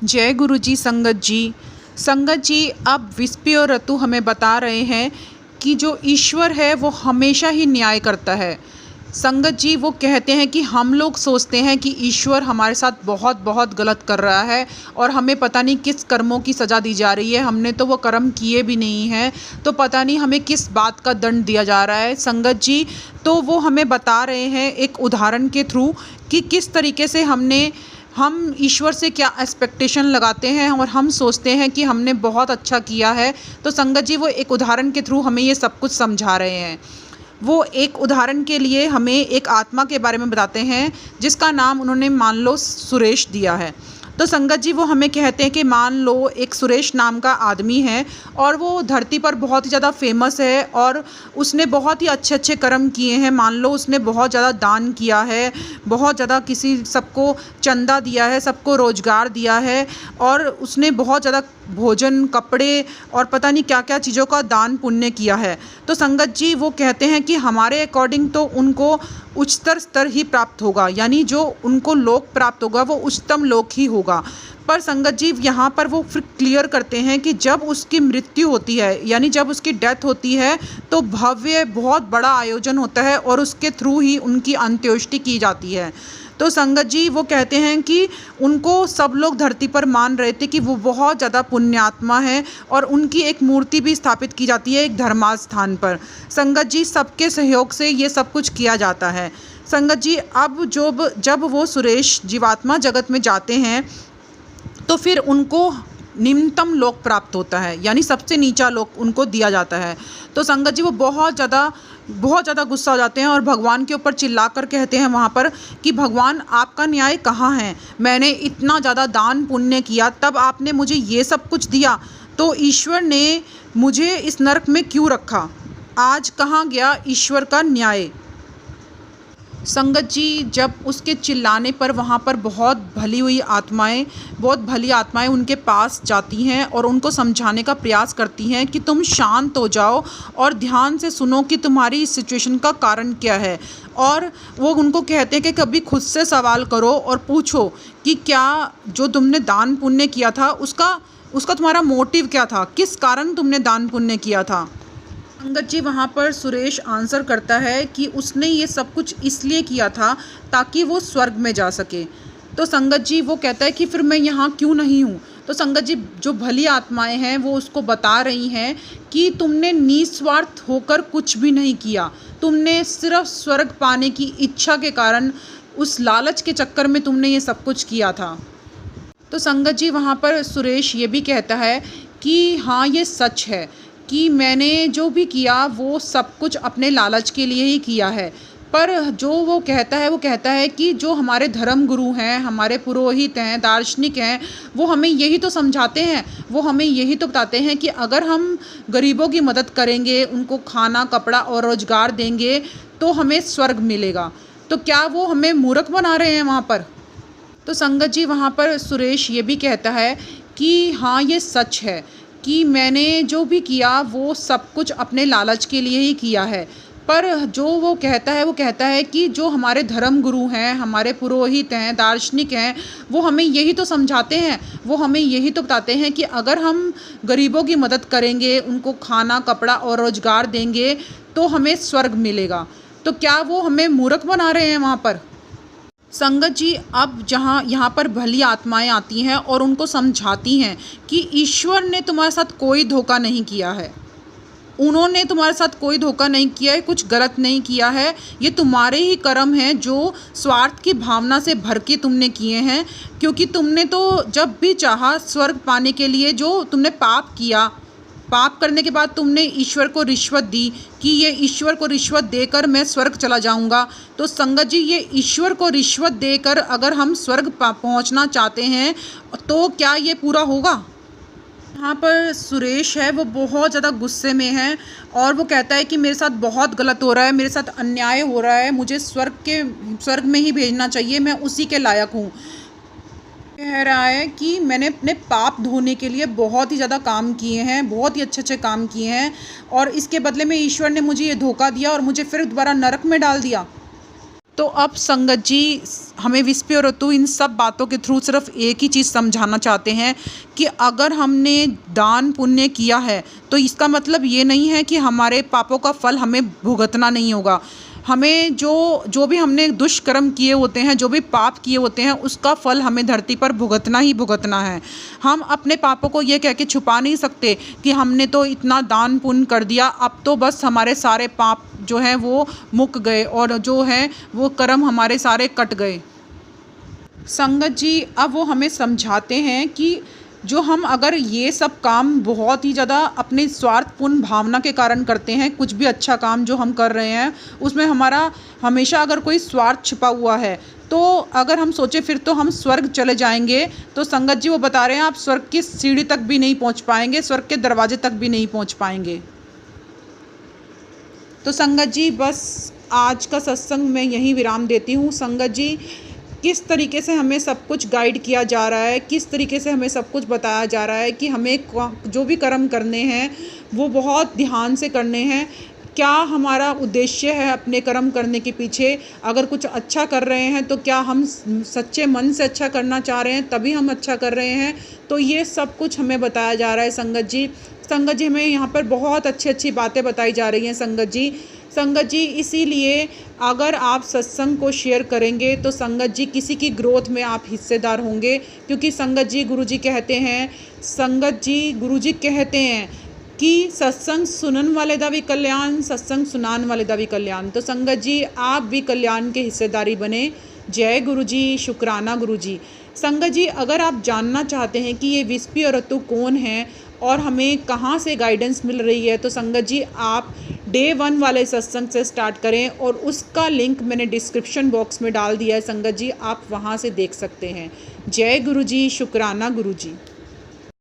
जय गुरु जी। संगत जी अब विस्पी और ऋतु हमें बता रहे हैं कि जो ईश्वर है वो हमेशा ही न्याय करता है। संगत जी वो कहते हैं कि हम लोग सोचते हैं कि ईश्वर हमारे साथ बहुत बहुत गलत कर रहा है और हमें पता नहीं किस कर्मों की सज़ा दी जा रही है। हमने तो वो कर्म किए भी नहीं हैं, तो पता नहीं हमें किस बात का दंड दिया जा रहा है। संगत जी तो वो हमें बता रहे हैं एक उदाहरण के थ्रू कि किस तरीके से हम ईश्वर से क्या एक्सपेक्टेशन लगाते हैं और हम सोचते हैं कि हमने बहुत अच्छा किया है। तो संगत जी वो एक उदाहरण के थ्रू हमें ये सब कुछ समझा रहे हैं। वो एक उदाहरण के लिए हमें एक आत्मा के बारे में बताते हैं जिसका नाम उन्होंने मान लो सुरेश दिया है। तो संगत जी वो हमें कहते हैं कि मान लो एक सुरेश नाम का आदमी है और वो धरती पर बहुत ही ज़्यादा फेमस है और उसने बहुत ही अच्छे अच्छे कर्म किए हैं। मान लो उसने बहुत ज़्यादा दान किया है, बहुत ज़्यादा किसी सबको चंदा दिया है, सबको रोज़गार दिया है और उसने बहुत ज़्यादा भोजन, कपड़े और पता नहीं क्या क्या चीज़ों का दान पुण्य किया है। तो संगत जी वो कहते हैं कि हमारे अकॉर्डिंग तो उनको उच्चतर स्तर ही प्राप्त होगा, यानी जो उनको लोक प्राप्त होगा वो उच्चतम लोक ही होगा। पर संगत जी यहाँ पर वो फिर क्लियर करते हैं कि जब उसकी मृत्यु होती है, यानी जब उसकी डेथ होती है, तो भव्य बहुत बड़ा आयोजन होता है और उसके थ्रू ही उनकी अंत्येष्टि की जाती है। तो संगत जी वो कहते हैं कि उनको सब लोग धरती पर मान रहे थे कि वो बहुत ज़्यादा पुण्यात्मा है और उनकी एक मूर्ति भी स्थापित की जाती है एक धर्मास्थान पर। संगत जी सबके सहयोग से ये सब कुछ किया जाता है। संगत जी अब जब वो सुरेश जीवात्मा जगत में जाते हैं तो फिर उनको निम्नतम लोक प्राप्त होता है, यानी सबसे नीचा लोक उनको दिया जाता है। तो संगत जी वो बहुत ज़्यादा गुस्सा हो जाते हैं और भगवान के ऊपर चिल्लाकर कहते हैं वहाँ पर कि भगवान आपका न्याय कहाँ है? मैंने इतना ज़्यादा दान पुण्य किया, तब आपने मुझे ये सब कुछ दिया, तो ईश्वर ने मुझे इस नरक में क्यों रखा? आज कहाँ गया ईश्वर का न्याय? संगत जी जब उसके चिल्लाने पर वहाँ पर बहुत भली आत्माएं उनके पास जाती हैं और उनको समझाने का प्रयास करती हैं कि तुम शांत हो जाओ और ध्यान से सुनो कि तुम्हारी इस सिचुएशन का कारण क्या है। और वो उनको कहते हैं कि कभी खुद से सवाल करो और पूछो कि क्या जो तुमने दान पुण्य किया था उसका तुम्हारा मोटिव क्या था, किस कारण तुमने दान पुण्य किया था। संगत जी वहाँ पर सुरेश आंसर करता है कि उसने ये सब कुछ इसलिए किया था ताकि वो स्वर्ग में जा सके। तो संगत जी वो कहता है कि फिर मैं यहाँ क्यों नहीं हूँ। तो संगत जी जो भली आत्माएं हैं वो उसको बता रही हैं कि तुमने निस्वार्थ होकर कुछ भी नहीं किया, तुमने सिर्फ स्वर्ग पाने की इच्छा के कारण, उस लालच के चक्कर में तुमने ये सब कुछ किया था। तो संगत जी वहाँ पर सुरेश ये भी कहता है कि हाँ ये सच है कि मैंने जो भी किया वो सब कुछ अपने लालच के लिए ही किया है। पर जो वो कहता है कि जो हमारे धर्म गुरु हैं, हमारे पुरोहित हैं, दार्शनिक हैं, वो हमें यही तो समझाते हैं, वो हमें यही तो बताते हैं कि अगर हम गरीबों की मदद करेंगे, उनको खाना कपड़ा और रोज़गार देंगे तो हमें स्वर्ग मिलेगा। तो क्या वो हमें मूर्ख बना रहे हैं वहाँ पर? तो संगत जी वहाँ पर सुरेश ये भी कहता है कि हाँ ये सच है कि मैंने जो भी किया वो सब कुछ अपने लालच के लिए ही किया है। पर जो वो कहता है कि जो हमारे धर्म गुरु हैं, हमारे पुरोहित हैं, दार्शनिक हैं, वो हमें यही तो समझाते हैं, वो हमें यही तो बताते हैं कि अगर हम गरीबों की मदद करेंगे, उनको खाना कपड़ा और रोज़गार देंगे तो हमें स्वर्ग मिलेगा। तो क्या वो हमें मूर्ख बना रहे हैं वहाँ पर? संगत जी अब यहाँ पर भली आत्माएं आती हैं और उनको समझाती हैं कि ईश्वर ने तुम्हारे साथ कोई धोखा नहीं किया है, उन्होंने तुम्हारे साथ कोई धोखा नहीं किया है, कुछ गलत नहीं किया है, ये तुम्हारे ही कर्म हैं जो स्वार्थ की भावना से भर के तुमने किए हैं। क्योंकि तुमने तो जब भी चाहा स्वर्ग पाने के लिए जो तुमने पाप किया, पाप करने के बाद तुमने ईश्वर को रिश्वत दी कि ये ईश्वर को रिश्वत देकर मैं स्वर्ग चला जाऊंगा। तो संगत जी ये ईश्वर को रिश्वत देकर अगर हम स्वर्ग पहुंचना चाहते हैं तो क्या ये पूरा होगा? यहाँ पर सुरेश है वो बहुत ज़्यादा गुस्से में है और वो कहता है कि मेरे साथ बहुत गलत हो रहा है, मेरे साथ अन्याय हो रहा है, मुझे स्वर्ग में ही भेजना चाहिए, मैं उसी के लायक हूँ। कह रहा है कि मैंने अपने पाप धोने के लिए बहुत ही ज़्यादा काम किए हैं, बहुत ही अच्छे काम किए हैं और इसके बदले में ईश्वर ने मुझे ये धोखा दिया और मुझे फिर दोबारा नरक में डाल दिया। तो अब संगत जी हमें विस्पी और ऋतु इन सब बातों के थ्रू सिर्फ एक ही चीज़ समझाना चाहते हैं कि अगर हमने दान पुण्य किया है तो इसका मतलब ये नहीं है कि हमारे पापों का फल हमें भुगतना नहीं होगा। हमें जो भी हमने दुष्कर्म किए होते हैं, जो भी पाप किए होते हैं, उसका फल हमें धरती पर भुगतना ही भुगतना है। हम अपने पापों को ये कह के छुपा नहीं सकते कि हमने तो इतना दान पुण्य कर दिया, अब तो बस हमारे सारे पाप जो हैं वो मुक गए और जो है वो कर्म हमारे सारे कट गए। संगत जी अब वो हमें समझाते हैं कि जो हम अगर ये सब काम बहुत ही ज़्यादा अपने स्वार्थपूर्ण भावना के कारण करते हैं, कुछ भी अच्छा काम जो हम कर रहे हैं उसमें हमारा हमेशा अगर कोई स्वार्थ छिपा हुआ है, तो अगर हम सोचें फिर तो हम स्वर्ग चले जाएंगे। तो संगत जी वो बता रहे हैं आप स्वर्ग की सीढ़ी तक भी नहीं पहुंच पाएंगे, स्वर्ग के दरवाजे तक भी नहीं पहुंच पाएंगे। तो संगत जी बस आज का सत्संग मैं यहीं विराम देती हूँ। संगत जी किस तरीके से हमें सब कुछ गाइड किया जा रहा है, किस तरीके से हमें सब कुछ बताया जा रहा है कि हमें जो भी कर्म करने हैं वो बहुत ध्यान से करने हैं। क्या हमारा उद्देश्य है अपने कर्म करने के पीछे? अगर कुछ अच्छा कर रहे हैं तो क्या हम सच्चे मन से अच्छा करना चाह रहे हैं तभी हम अच्छा कर रहे हैं? तो ये सब कुछ हमें बताया जा रहा है संगत जी। संगत जी हमें यहाँ पर बहुत अच्छी अच्छी बातें बताई जा रही हैं संगत जी। संगत जी इसीलिए अगर आप सत्संग को शेयर करेंगे तो संगत जी किसी की ग्रोथ में आप हिस्सेदार होंगे, क्योंकि संगत जी गुरुजी कहते हैं, संगत जी गुरुजी कहते हैं कि सत्संग सुनन वाले दा भी कल्याण, सत्संग सुनान वाले दा भी कल्याण। तो संगत जी आप भी कल्याण के हिस्सेदारी बने। जय गुरु जी, शुक्राना गुरु जी। संगत जी अगर आप जानना चाहते हैं कि ये विस्पी और ऋतु कौन है और हमें कहाँ से गाइडेंस मिल रही है, तो संगत जी आप डे 1 वाले सत्संग से स्टार्ट करें और उसका लिंक मैंने डिस्क्रिप्शन बॉक्स में डाल दिया है संगत जी, आप वहाँ से देख सकते हैं। जय गुरु जी, शुक्राना गुरु जी।